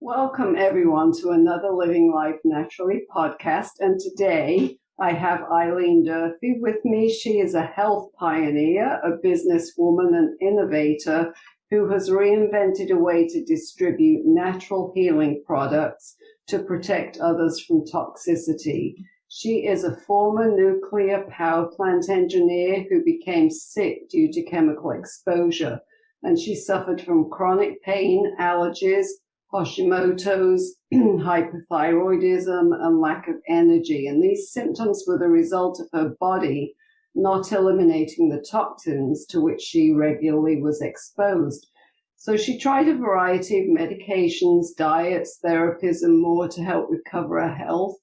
Welcome, everyone, to another Living Life Naturally podcast. And today I have Eileen Durfee with me. She is a health pioneer, a businesswoman, and innovator who has reinvented a way to distribute natural healing products to protect others from toxicity. She is a former nuclear power plant engineer who became sick due to chemical exposure, and she suffered from chronic pain, allergies, Hashimoto's, hypothyroidism, and lack of energy. And these symptoms were the result of her body not eliminating the toxins to which she regularly was exposed. So she tried a variety of medications, diets, therapies, and more to help recover her health.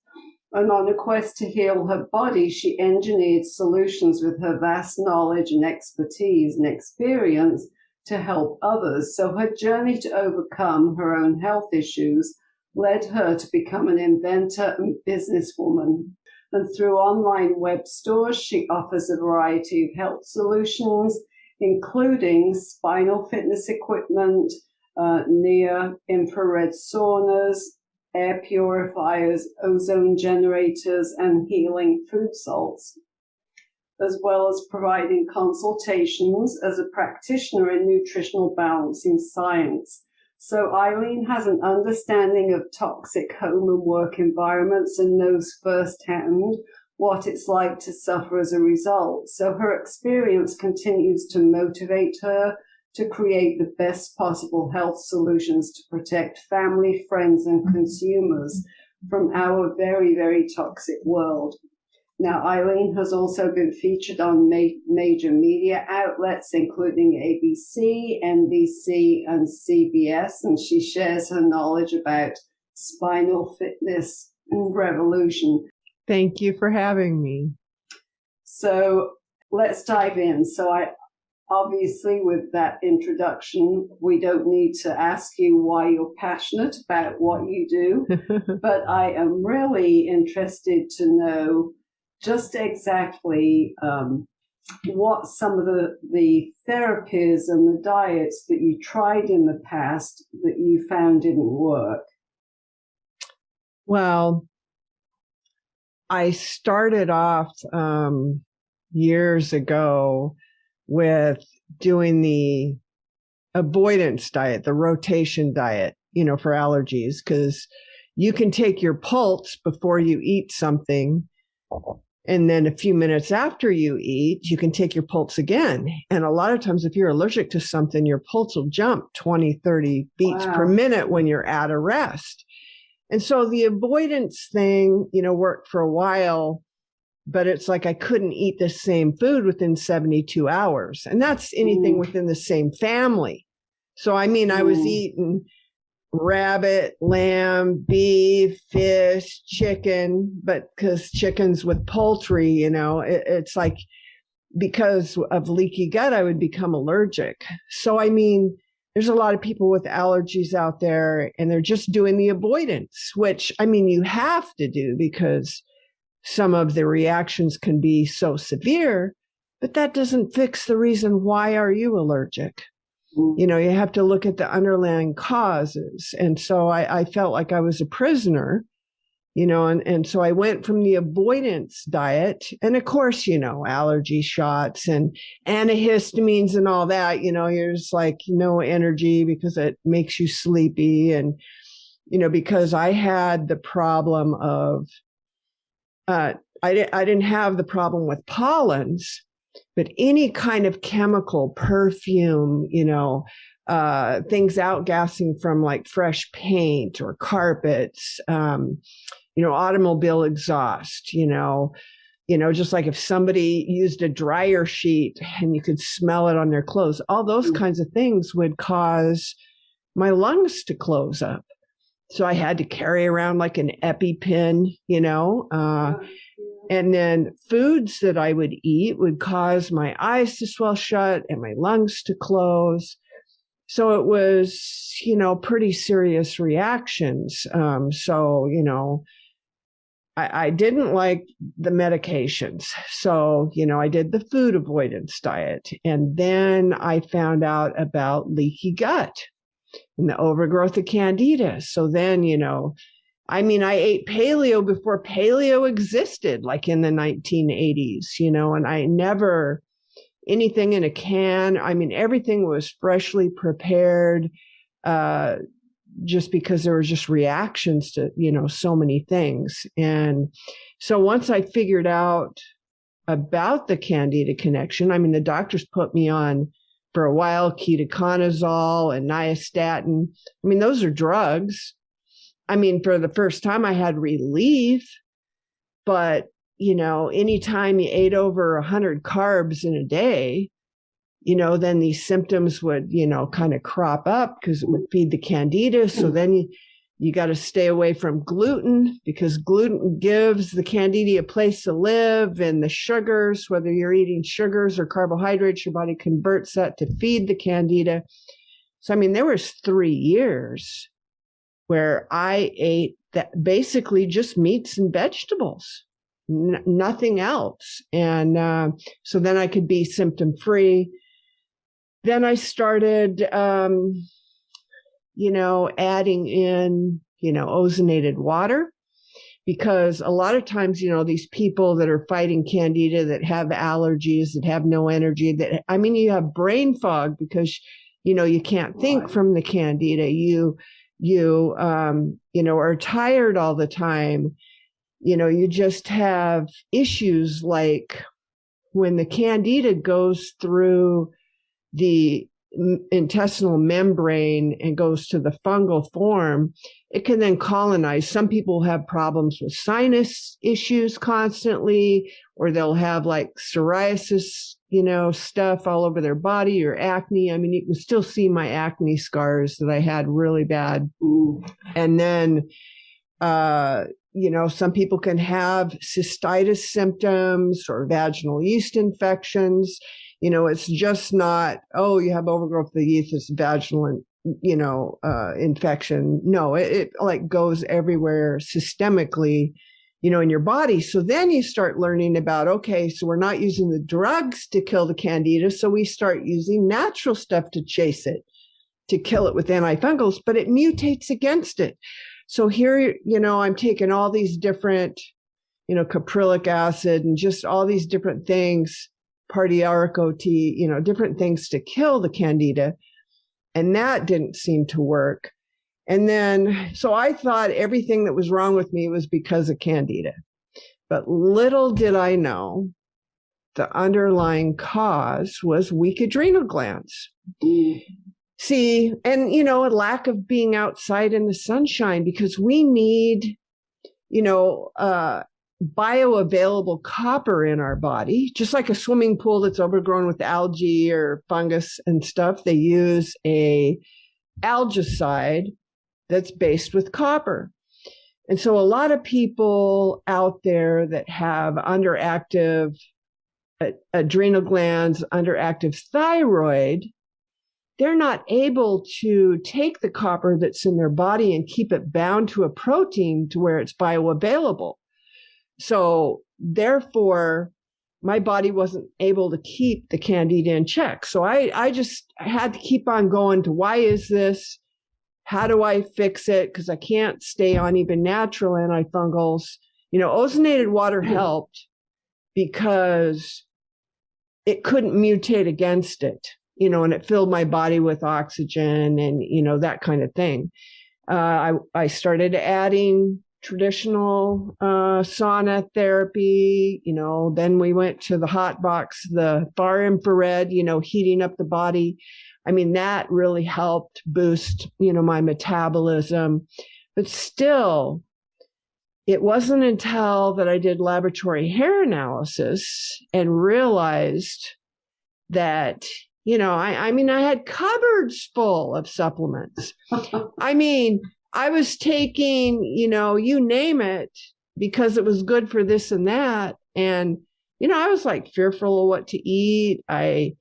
And on a quest to heal her body, she engineered solutions with her vast knowledge and expertise and experience to help others. So her journey to overcome her own health issues led her to become an inventor and businesswoman. And through online web stores, she offers a variety of health solutions, including spinal fitness equipment, near-infrared saunas, air purifiers, ozone generators, and healing food salts, as well as providing consultations as a practitioner in nutritional balancing science. So Eileen has an understanding of toxic home and work environments and knows firsthand what it's like to suffer as a result. So her experience continues to motivate her to create the best possible health solutions to protect family, friends, and consumers from our very, very toxic world. Now, Eileen has also been featured on major media outlets, including ABC, NBC, and CBS, and she shares her knowledge about spinal fitness revolution. Thank you for having me. So let's dive in. So obviously, with that introduction, we don't need to ask you why you're passionate about what you do, but I am really interested to know just exactly what some of the therapies and the diets that you tried in the past that you found didn't work. Well, I started off years ago with doing the avoidance diet, the rotation diet, for allergies, because you can take your pulse before you eat something. And then a few minutes after you eat, you can take your pulse again. And a lot of times, if you're allergic to something, your pulse will jump 20, 30 beats per minute when you're at a rest. And so the avoidance thing, worked for a while, but it's like I couldn't eat the same food within 72 hours. And that's anything within the same family. So, I was eating rabbit, lamb, beef, fish, chicken, but because chicken's with poultry, it's like because of leaky gut, I would become allergic. So, there's a lot of people with allergies out there and they're just doing the avoidance, which, you have to do because some of the reactions can be so severe, but that doesn't fix the reason why are you allergic. You have to look at the underlying causes. And so I felt like I was a prisoner, and so I went from the avoidance diet. And of course, allergy shots and antihistamines and all that, you're just like, no energy because it makes you sleepy. And, because I had the problem of, I didn't have the problem with pollens, but any kind of chemical, perfume, things outgassing from like fresh paint or carpets, automobile exhaust, just like if somebody used a dryer sheet and you could smell it on their clothes, all those kinds of things would cause my lungs to close up. So I had to carry around like an EpiPen, and then foods that I would eat would cause my eyes to swell shut and my lungs to close. So it was, pretty serious reactions. I didn't like the medications. So, I did the food avoidance diet. And then I found out about leaky gut. and the overgrowth of candida. So then, I ate paleo before paleo existed, like in the 1980s, and I never, anything in a can. Everything was freshly prepared, just because there was just reactions to, so many things. And so once I figured out about the candida connection, the doctors put me on for a while ketoconazole and nystatin. Those are drugs. For the first time I had relief, but anytime you ate over 100 carbs in a day, then these symptoms would, kind of crop up because it would feed the candida. So then you got to stay away from gluten, because gluten gives the candida a place to live, and the sugars, whether you're eating sugars or carbohydrates, your body converts that to feed the candida. So, there was 3 years where I ate that basically just meats and vegetables, nothing else. And so then I could be symptom free. Then I started, adding in, ozonated water, because a lot of times, these people that are fighting candida, that have allergies, that have no energy, that, you have brain fog because, you can't think from the candida. You are tired all the time. You just have issues like when the candida goes through the intestinal membrane and goes to the fungal form, it can then colonize. Some people have problems with sinus issues constantly, or they'll have like psoriasis, stuff all over their body, or acne. You can still see my acne scars that I had really bad. Ooh. And then, some people can have cystitis symptoms or vaginal yeast infections. It's just not, you have overgrowth of the yeast, it's vaginal, infection. No, it like goes everywhere systemically, in your body. So then you start learning about, okay, so we're not using the drugs to kill the candida. So we start using natural stuff to chase it, to kill it with antifungals, but it mutates against it. So here, I'm taking all these different, caprylic acid and just all these different things, Party-Aric OT, different things to kill the candida. And that didn't seem to work. And then, so I thought everything that was wrong with me was because of candida. But little did I know, the underlying cause was weak adrenal glands. Mm. See, and, a lack of being outside in the sunshine, because we need, bioavailable copper in our body, just like a swimming pool that's overgrown with algae or fungus and stuff. They use a algicide that's based with copper. And so a lot of people out there that have underactive adrenal glands, underactive thyroid, they're not able to take the copper that's in their body and keep it bound to a protein to where it's bioavailable. So therefore, my body wasn't able to keep the candida in check. So I just had to keep on going to, why is this? How do I fix it? Because I can't stay on even natural antifungals. Ozonated water helped because it couldn't mutate against it, and it filled my body with oxygen and, that kind of thing. I started adding traditional sauna therapy, then we went to the hot box, the far infrared, heating up the body. That really helped boost, my metabolism. But still, it wasn't until that I did laboratory hair analysis and realized that, I had cupboards full of supplements. I was taking, you name it, because it was good for this and that. And, I was like fearful of what to eat. I,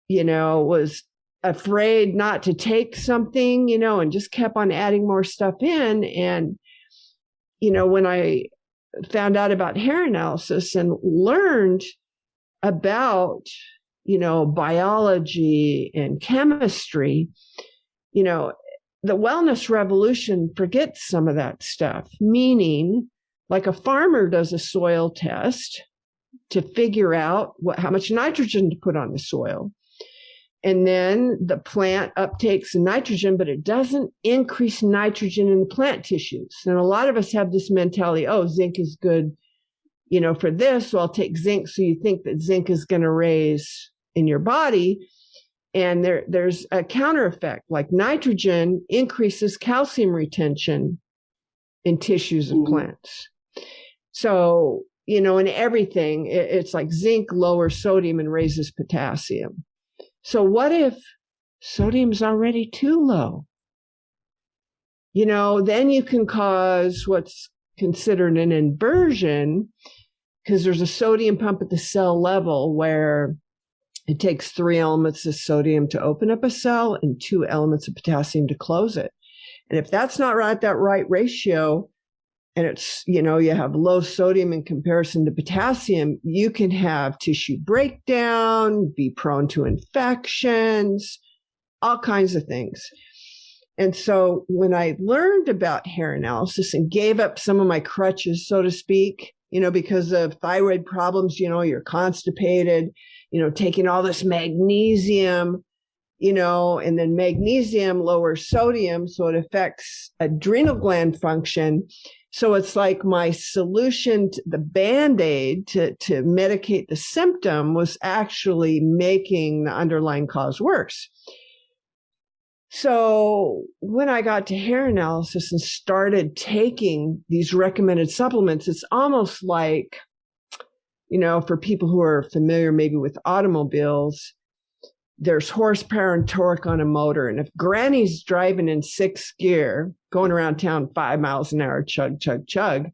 was afraid not to take something, and just kept on adding more stuff in. And, when I found out about hair analysis and learned about, biology and chemistry, the wellness revolution forgets some of that stuff, meaning like a farmer does a soil test to figure out how much nitrogen to put on the soil. And then the plant uptakes the nitrogen, but it doesn't increase nitrogen in the plant tissues. And a lot of us have this mentality, oh, zinc is good, for this, so I'll take zinc. So you think that zinc is going to raise in your body. And there's a counter effect, like nitrogen increases calcium retention in tissues of plants. So, in everything, it's like zinc lowers sodium and raises potassium. So what if sodium's already too low? Then you can cause what's considered an inversion, because there's a sodium pump at the cell level where it takes 3 elements of sodium to open up a cell and 2 elements of potassium to close it. And if that's not right, that right ratio, and it's, you have low sodium in comparison to potassium, you can have tissue breakdown, be prone to infections, all kinds of things. And so when I learned about hair analysis and gave up some of my crutches, so to speak, because of thyroid problems, you're constipated, taking all this magnesium, and then magnesium lowers sodium, so it affects adrenal gland function. So it's like my solution, the Band-Aid to medicate the symptom was actually making the underlying cause worse. So when I got to hair analysis and started taking these recommended supplements, it's almost like, for people who are familiar maybe with automobiles, there's horsepower and torque on a motor. And if Granny's driving in 6th gear, going around town 5 miles an hour, chug, chug, chug,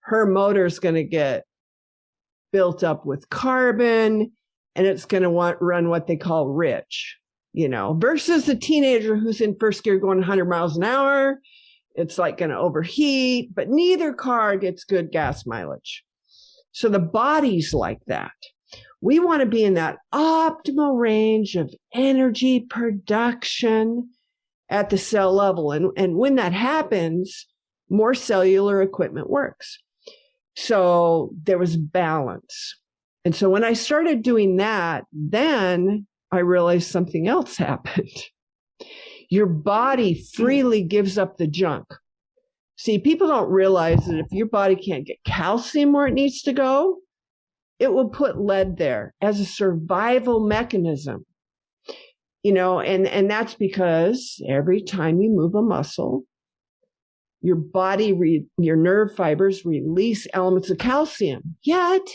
her motor's going to get built up with carbon, and it's going to run what they call rich, versus a teenager who's in 1st gear going 100 miles an hour. It's like going to overheat, but neither car gets good gas mileage. So the body's like that. We want to be in that optimal range of energy production at the cell level. And when that happens, more cellular equipment works. So there was balance. And so when I started doing that, then I realized something else happened. Your body freely gives up the junk. See, people don't realize that if your body can't get calcium where it needs to go, it will put lead there as a survival mechanism, and that's because every time you move a muscle, your body, your nerve fibers release elements of calcium. Yet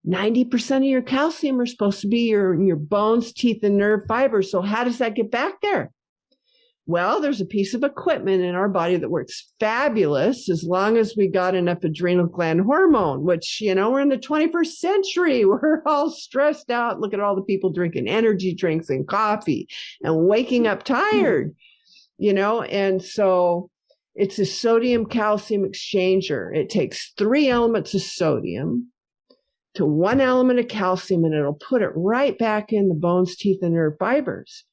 90% of your calcium are supposed to be in your bones, teeth, and nerve fibers. So how does that get back there? Well, there's a piece of equipment in our body that works fabulous as long as we got enough adrenal gland hormone, which, we're in the 21st century. We're all stressed out. Look at all the people drinking energy drinks and coffee and waking up tired, and so it's a sodium calcium exchanger. It takes 3 elements of sodium to 1 element of calcium, and it'll put it right back in the bones, teeth, and nerve fibers.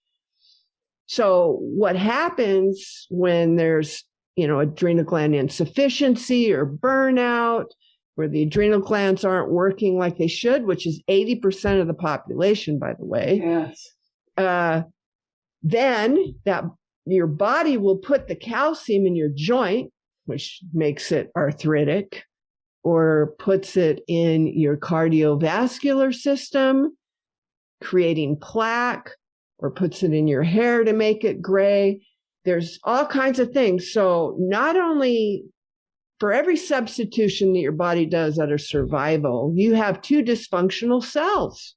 So what happens when there's, adrenal gland insufficiency or burnout, where the adrenal glands aren't working like they should, which is 80% of the population, by the way. Yes. Then that your body will put the calcium in your joint, which makes it arthritic, or puts it in your cardiovascular system, creating plaque, or puts it in your hair to make it gray. There's all kinds of things. So not only for every substitution that your body does out of survival, you have 2 dysfunctional cells.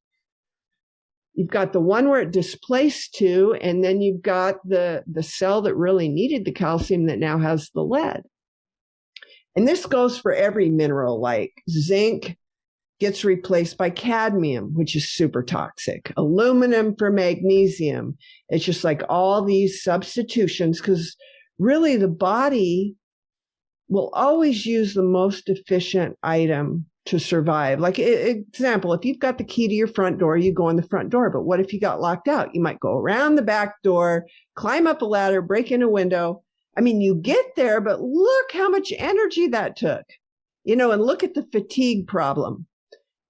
You've got the one where it displaced 2, and then you've got the cell that really needed the calcium that now has the lead. And this goes for every mineral, like zinc gets replaced by cadmium, which is super toxic. Aluminum for magnesium. It's just like all these substitutions, because really the body will always use the most efficient item to survive. Like, example, if you've got the key to your front door, you go in the front door. But what if you got locked out? You might go around the back door, climb up a ladder, break in a window. I mean, you get there, but look how much energy that took, and look at the fatigue problem,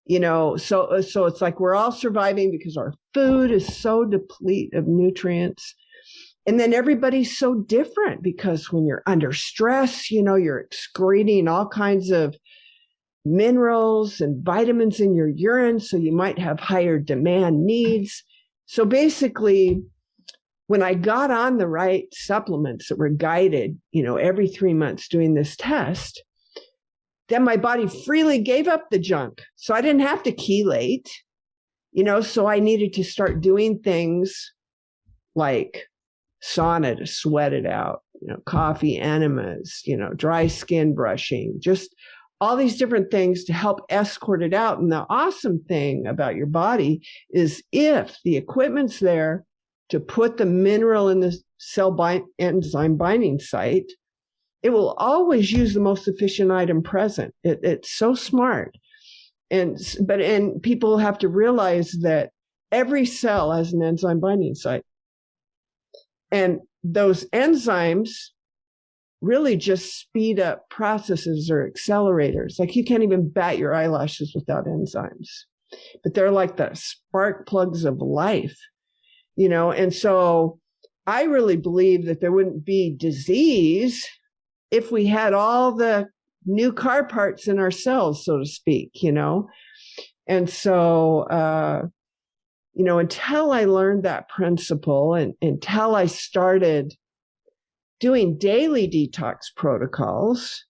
so it's like we're all surviving because our food is so depleted of nutrients. And then everybody's so different because when you're under stress, you're excreting all kinds of minerals and vitamins in your urine. So you might have higher demand needs. So basically, when I got on the right supplements that were guided, every 3 months doing this test, then my body freely gave up the junk. So I didn't have to chelate, so I needed to start doing things like sauna to sweat it out, coffee enemas, dry skin brushing, just all these different things to help escort it out. And the awesome thing about your body is if the equipment's there to put the mineral in the enzyme binding site, it will always use the most efficient item present. It's so smart. And people have to realize that every cell has an enzyme binding site. And those enzymes really just speed up processes or accelerators. Like you can't even bat your eyelashes without enzymes, but they're like the spark plugs of life, and so I really believe that there wouldn't be disease if we had all the new car parts in our cells, so to speak, and so, until I learned that principle and until I started doing daily detox protocols,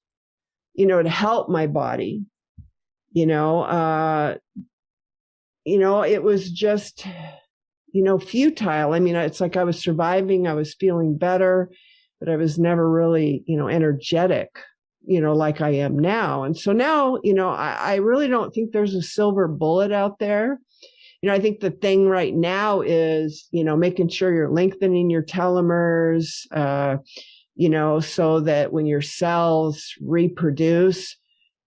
to help my body, it was just, futile. I mean, it's like I was surviving, I was feeling better, but I was never really, energetic, like I am now. And so now, I really don't think there's a silver bullet out there. I think the thing right now is, making sure you're lengthening your telomeres, so that when your cells reproduce,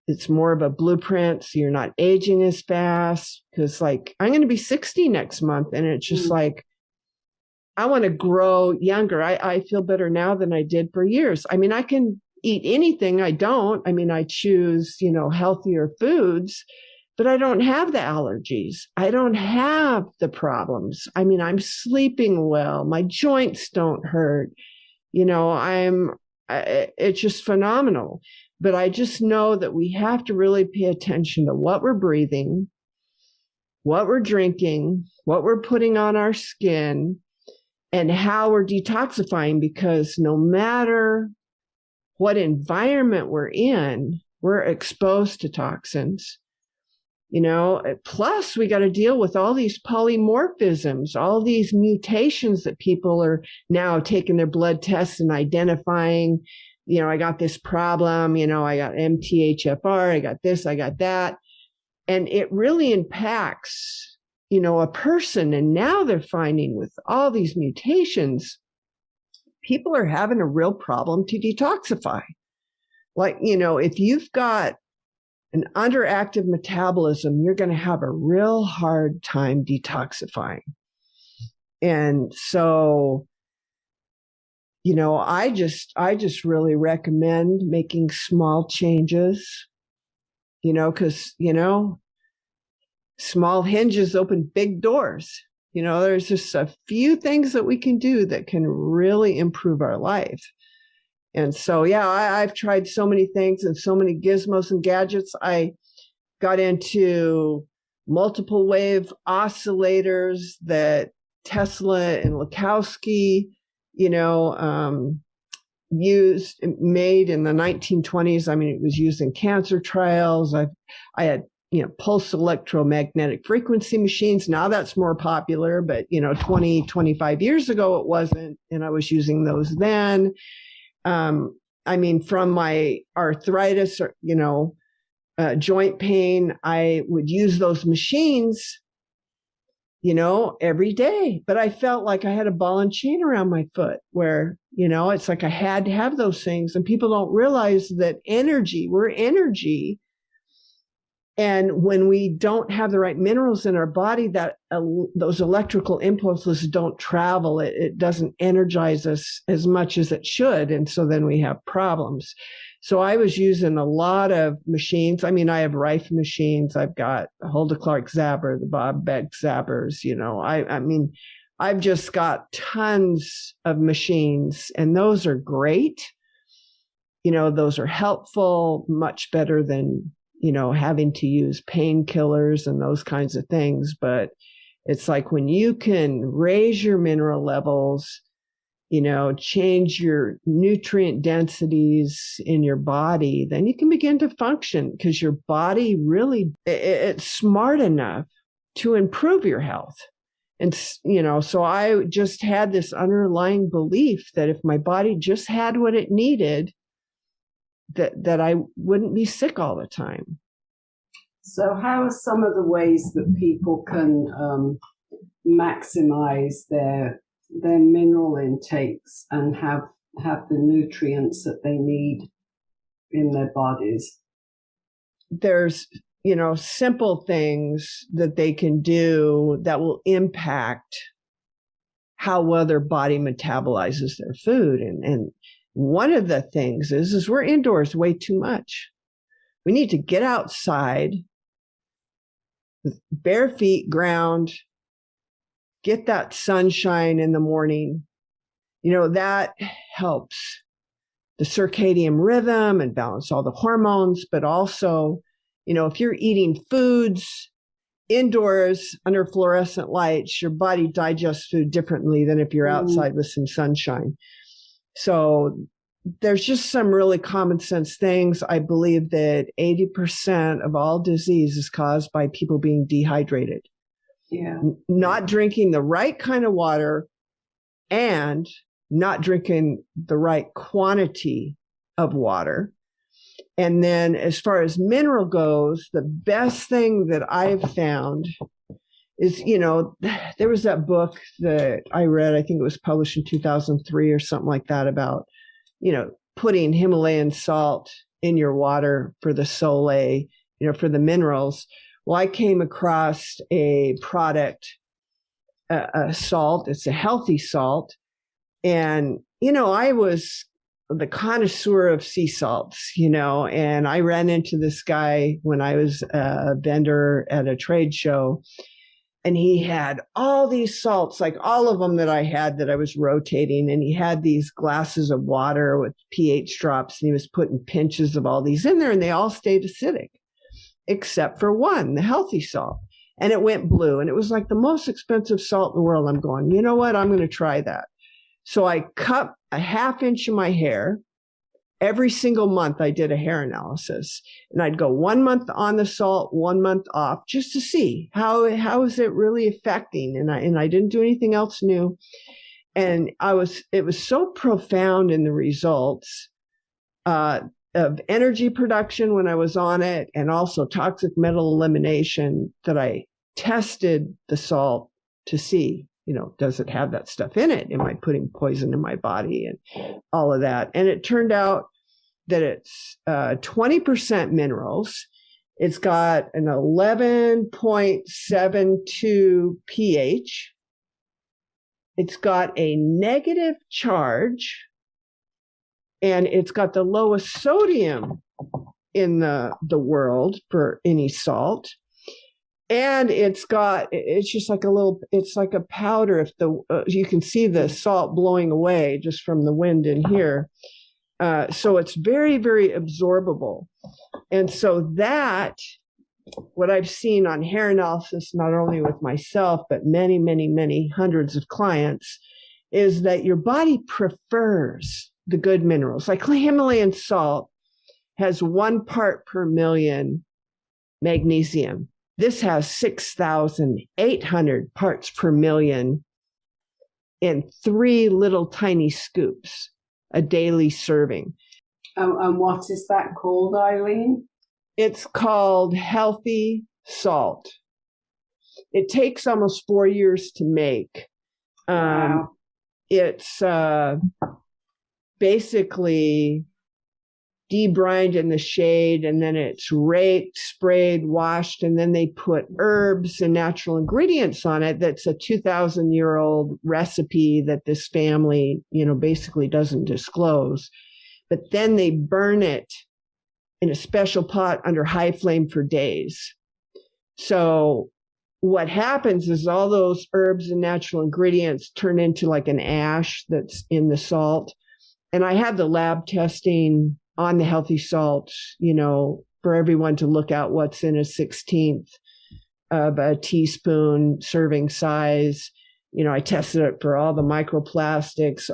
it's more of a blueprint. So you're not aging as fast. Because like, I'm going to be 60 next month. And it's just like, I want to grow younger. I feel better now than I did for years. I mean, I can eat anything. I don't. I mean, I choose, healthier foods. But I don't have the allergies. I don't have the problems. I mean, I'm sleeping well. My joints don't hurt. It's just phenomenal. But I just know that we have to really pay attention to what we're breathing, what we're drinking, what we're putting on our skin, and how we're detoxifying, because no matter what environment we're in, we're exposed to toxins. Plus we got to deal with all these polymorphisms, all these mutations that people are now taking their blood tests and identifying, I got this problem, I got MTHFR, I got this, I got that. And it really impacts, a person. And now they're finding with all these mutations, people are having a real problem to detoxify. Like, if you've got an underactive metabolism, you're going to have a real hard time detoxifying. And so, I just really recommend making small changes, because, small hinges open big doors. There's just a few things that we can do that can really improve our life. And so, I've tried so many things and so many gizmos and gadgets. I got into multiple wave oscillators that Tesla and Lakowski, made in the 1920s. I mean, it was used in cancer trials. I had, pulse electromagnetic frequency machines. Now that's more popular, but, 25 years ago, it wasn't. And I was using those then. From my arthritis or, joint pain, I would use those machines, every day. But I felt like I had a ball and chain around my foot where, it's like I had to have those things. And people don't realize that we're energy. And when we don't have the right minerals in our body, that those electrical impulses don't travel. It doesn't energize us as much as it should. And so then we have problems. So I was using a lot of machines. I mean, I have Rife machines. I've got the Hulda Clark Zabber, the Bob Beck Zabbers. I mean, I've just got tons of machines, and those are great. Those are helpful, much better than having to use painkillers and those kinds of things. But it's like when you can raise your mineral levels, change your nutrient densities in your body, then you can begin to function, because your body really, it's smart enough to improve your health. And, so I just had this underlying belief that if my body just had what it needed, that I wouldn't be sick all the time. So how are some of the ways that people can maximize their mineral intakes and have the nutrients that they need in their bodies? There's, simple things that they can do that will impact how well their body metabolizes their food. And one of the things is we're indoors way too much. We need to get outside with bare feet, ground, get that sunshine in the morning. That helps the circadian rhythm and balance all the hormones, but also, if you're eating foods indoors under fluorescent lights, your body digests food differently than if you're outside with some sunshine. So there's just some really common sense things. I believe that 80% of all disease is caused by people being dehydrated. Yeah. Not drinking the right kind of water and not drinking the right quantity of water. And then as far as mineral goes, the best thing that I've found is, there was that book that I read, I think it was published in 2003 or something like that, about, putting Himalayan salt in your water for the sole, for the minerals. Well, I came across a product, a salt. It's a healthy salt. And, I was the connoisseur of sea salts, and I ran into this guy when I was a vendor at a trade show. And he had all these salts, like all of them that I had that I was rotating. And he had these glasses of water with pH drops, and he was putting pinches of all these in there, and they all stayed acidic, except for one, the healthy salt. And it went blue. And it was like the most expensive salt in the world. I'm going, you know what? I'm going to try that. So I cut a half inch of my hair. Every single month I did a hair analysis, and I'd go 1 month on the salt, 1 month off, just to see how is it really affecting. And I didn't do anything else new. And it was so profound in the results of energy production when I was on it, and also toxic metal elimination, that I tested the salt to see, does it have that stuff in it? Am I putting poison in my body and all of that? And it turned out that it's 20% minerals. It's got an 11.72 pH. It's got a negative charge, and it's got the lowest sodium in the world for any salt. And it's just like it's like a powder. If you can see the salt blowing away just from the wind in here. So it's very, very absorbable. And so what I've seen on hair analysis, not only with myself, but many, many, many hundreds of clients, is that your body prefers the good minerals. Like Himalayan salt has 1 part per million magnesium. This has 6,800 parts per million in 3 little tiny scoops, a daily serving. And what is that called, Eileen? It's called healthy salt. It takes almost 4 years to make. It's basically debrined in the shade, and then it's raked, sprayed, washed, and then they put herbs and natural ingredients on it. That's a 2,000-year-old recipe that this family, basically doesn't disclose. But then they burn it in a special pot under high flame for days. So what happens is all those herbs and natural ingredients turn into like an ash that's in the salt. And I have the lab testing on the healthy salt, for everyone to look at what's in a 16th of a teaspoon serving size. I tested it for all the microplastics,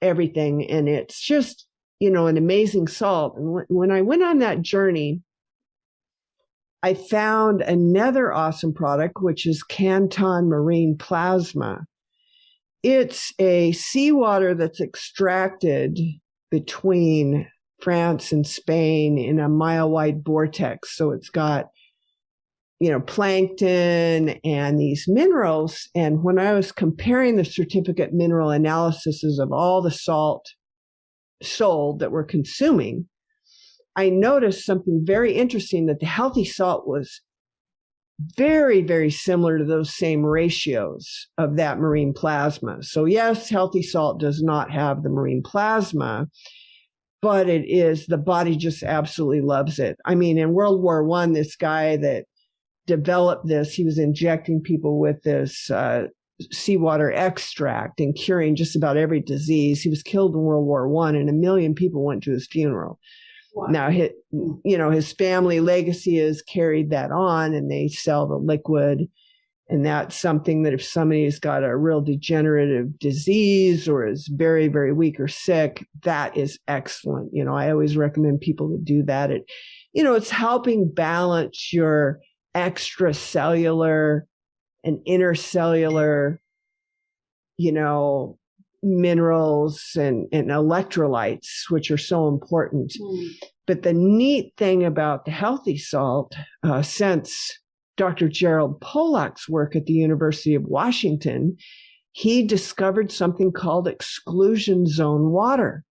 everything. And it's just, an amazing salt. And when I went on that journey, I found another awesome product, which is Canton Marine Plasma. It's a seawater that's extracted between France and Spain in a mile-wide vortex. So it's got, plankton and these minerals. And when I was comparing the certificate mineral analyses of all the salt sold that we're consuming, I noticed something very interesting, that the healthy salt was very, very similar to those same ratios of that marine plasma. So yes, healthy salt does not have the marine plasma, but the body just absolutely loves it. I mean, in World War I, this guy that developed this, he was injecting people with this seawater extract and curing just about every disease. He was killed in World War I, and 1 million people went to his funeral. Wow. Now, his family legacy has carried that on, and they sell the liquid. And that's something that if somebody's got a real degenerative disease or is very, very weak or sick, that is excellent. I always recommend people to do that. It's helping balance your extracellular and intercellular, minerals and electrolytes, which are so important. But the neat thing about the healthy salt, since Dr. Gerald Pollack's work at the University of Washington, he discovered something called exclusion zone water.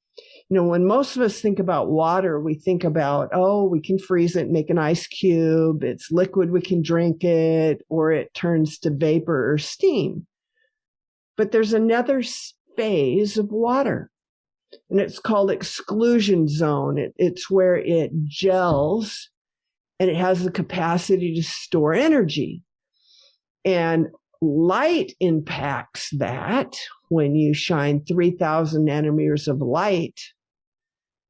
When most of us think about water, we think about, we can freeze it and make an ice cube. It's liquid, we can drink it, or it turns to vapor or steam. But there's another phase of water, and it's called exclusion zone. It's where it gels, and it has the capacity to store energy. And light impacts that. When you shine 3,000 nanometers of light,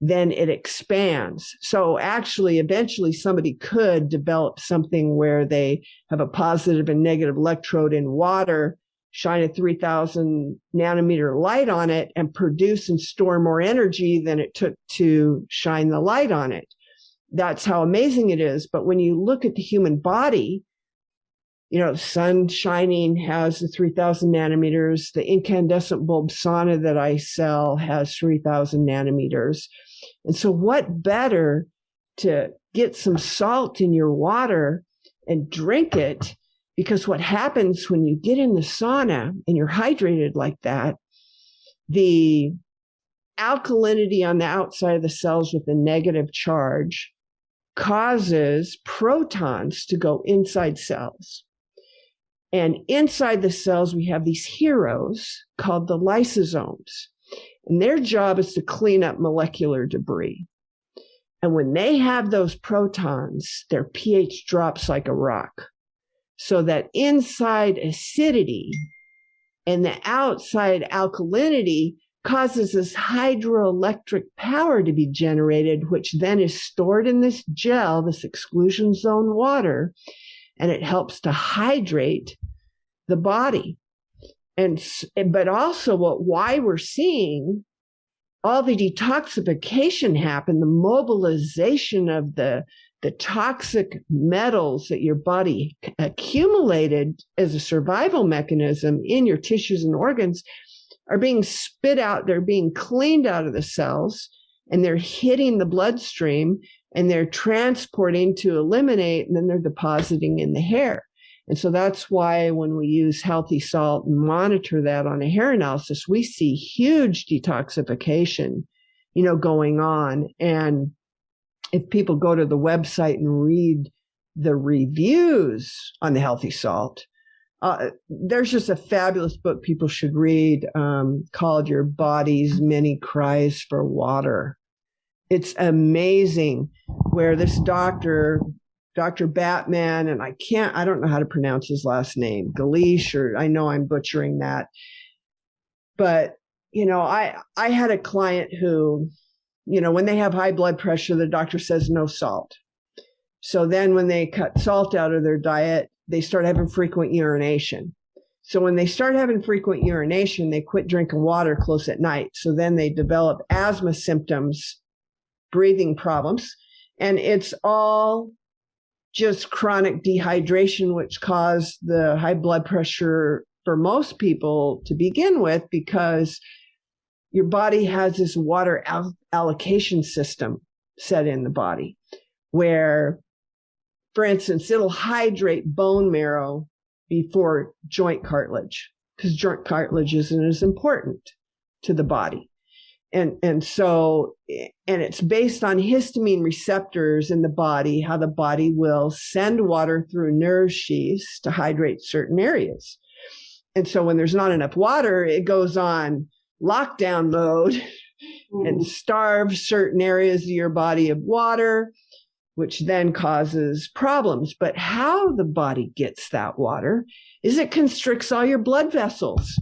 then it expands. So actually, eventually somebody could develop something where they have a positive and negative electrode in water, shine a 3,000 nanometer light on it, and produce and store more energy than it took to shine the light on it. That's how amazing it is. But when you look at the human body, sun shining has the 3,000 nanometers. The incandescent bulb sauna that I sell has 3,000 nanometers. And so what better to get some salt in your water and drink it? Because what happens when you get in the sauna and you're hydrated like that, the alkalinity on the outside of the cells with a negative charge causes protons to go inside cells. And inside the cells, we have these heroes called the lysosomes. And their job is to clean up molecular debris. And when they have those protons, their pH drops like a rock. So that inside acidity and the outside alkalinity causes this hydroelectric power to be generated, which then is stored in this gel, this exclusion zone water, and it helps to hydrate the body. But also why we're seeing all the detoxification happen, the mobilization of the toxic metals that your body accumulated as a survival mechanism in your tissues and organs are being spit out. They're being cleaned out of the cells, and they're hitting the bloodstream, and they're transporting to eliminate, and then they're depositing in the hair. And so that's why when we use healthy salt and monitor that on a hair analysis, we see huge detoxification going on. And if people go to the website and read the reviews on the healthy salt, there's just a fabulous book people should read called Your Body's Many Cries for Water. It's amazing, where this Dr. Batman, and I don't know how to pronounce his last name, Galish, or I know I'm butchering that. But, I had a client who, when they have high blood pressure, the doctor says no salt. So then when they cut salt out of their diet, they start having frequent urination. So when they start having frequent urination, they quit drinking water close at night. So then they develop asthma symptoms, breathing problems, and it's all just chronic dehydration, which caused the high blood pressure for most people to begin with, because your body has this water allocation system set in the body where, for instance, it'll hydrate bone marrow before joint cartilage, because joint cartilage isn't as important to the body. And it's based on histamine receptors in the body, how the body will send water through nerve sheaths to hydrate certain areas. And so when there's not enough water, it goes on lockdown mode and starves certain areas of your body of water, which then causes problems. But how the body gets that water is it constricts all your blood vessels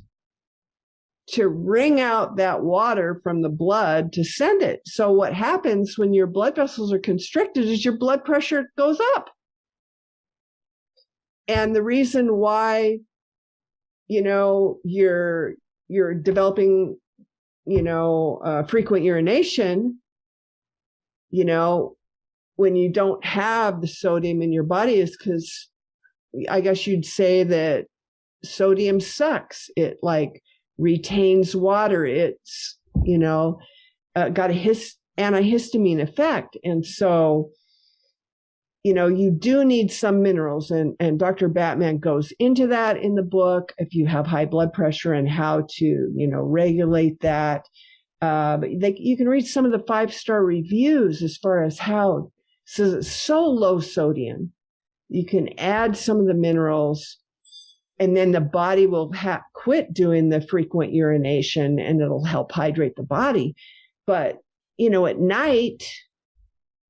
to wring out that water from the blood to send it. So what happens when your blood vessels are constricted is your blood pressure goes up. And the reason why, you're developing, frequent urination, when you don't have the sodium in your body is because I guess you'd say that sodium sucks. It retains water. It's, got a antihistamine effect. And so, you do need some minerals, and Dr. Batman goes into that in the book if you have high blood pressure and how to, regulate that. But you can read some of the 5-star reviews as far as how it's so low sodium. You can add some of the minerals, and then the body will quit doing the frequent urination, and it'll help hydrate the body. But, at night,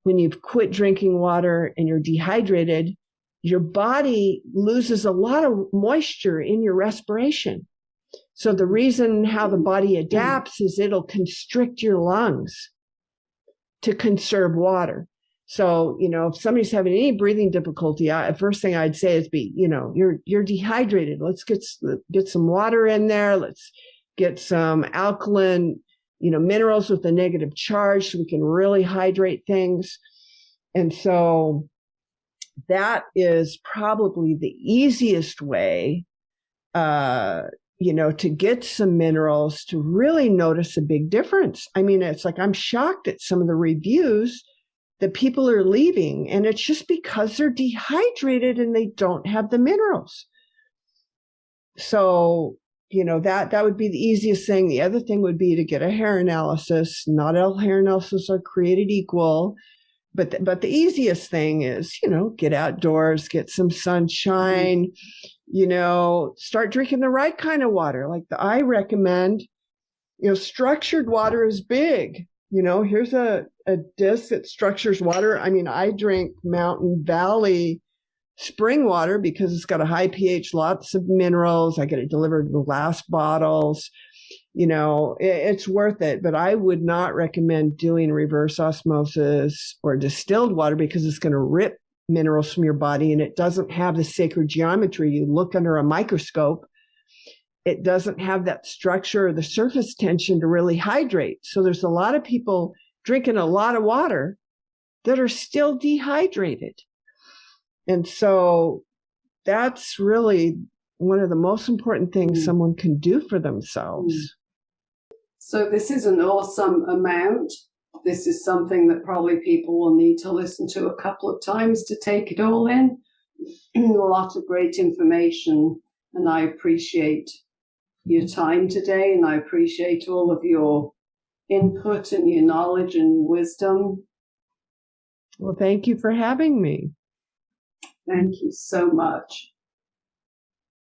when you've quit drinking water and you're dehydrated, your body loses a lot of moisture in your respiration. So the reason how the body adapts is it'll constrict your lungs to conserve water. So, if somebody's having any breathing difficulty, first thing I'd say is you're dehydrated. Let's get some water in there. Let's get some alkaline, minerals with a negative charge so we can really hydrate things. And so that is probably the easiest way, to get some minerals to really notice a big difference. I mean, it's I'm shocked at some of the reviews that people are leaving, and it's just because they're dehydrated and they don't have the minerals. So, that would be the easiest thing. The other thing would be to get a hair analysis. Not all hair analysis are created equal, but the easiest thing is, get outdoors, get some sunshine, start drinking the right kind of water. I recommend, structured water is big. Here's a disc that structures water. I mean, I drink Mountain Valley spring water because it's got a high pH, lots of minerals. I get it delivered in glass bottles. It's worth it. But I would not recommend doing reverse osmosis or distilled water because it's going to rip minerals from your body, and it doesn't have the sacred geometry. You look under a microscope, it doesn't have that structure or the surface tension to really hydrate. So there's a lot of people drinking a lot of water that are still dehydrated. And so that's really one of the most important things someone can do for themselves. So this is an awesome amount. This is something that probably people will need to listen to a couple of times to take it all in. A lot of great information, and I appreciate your time today, and I appreciate all of your input and your knowledge and your wisdom. Well, thank you for having me. Thank you so much.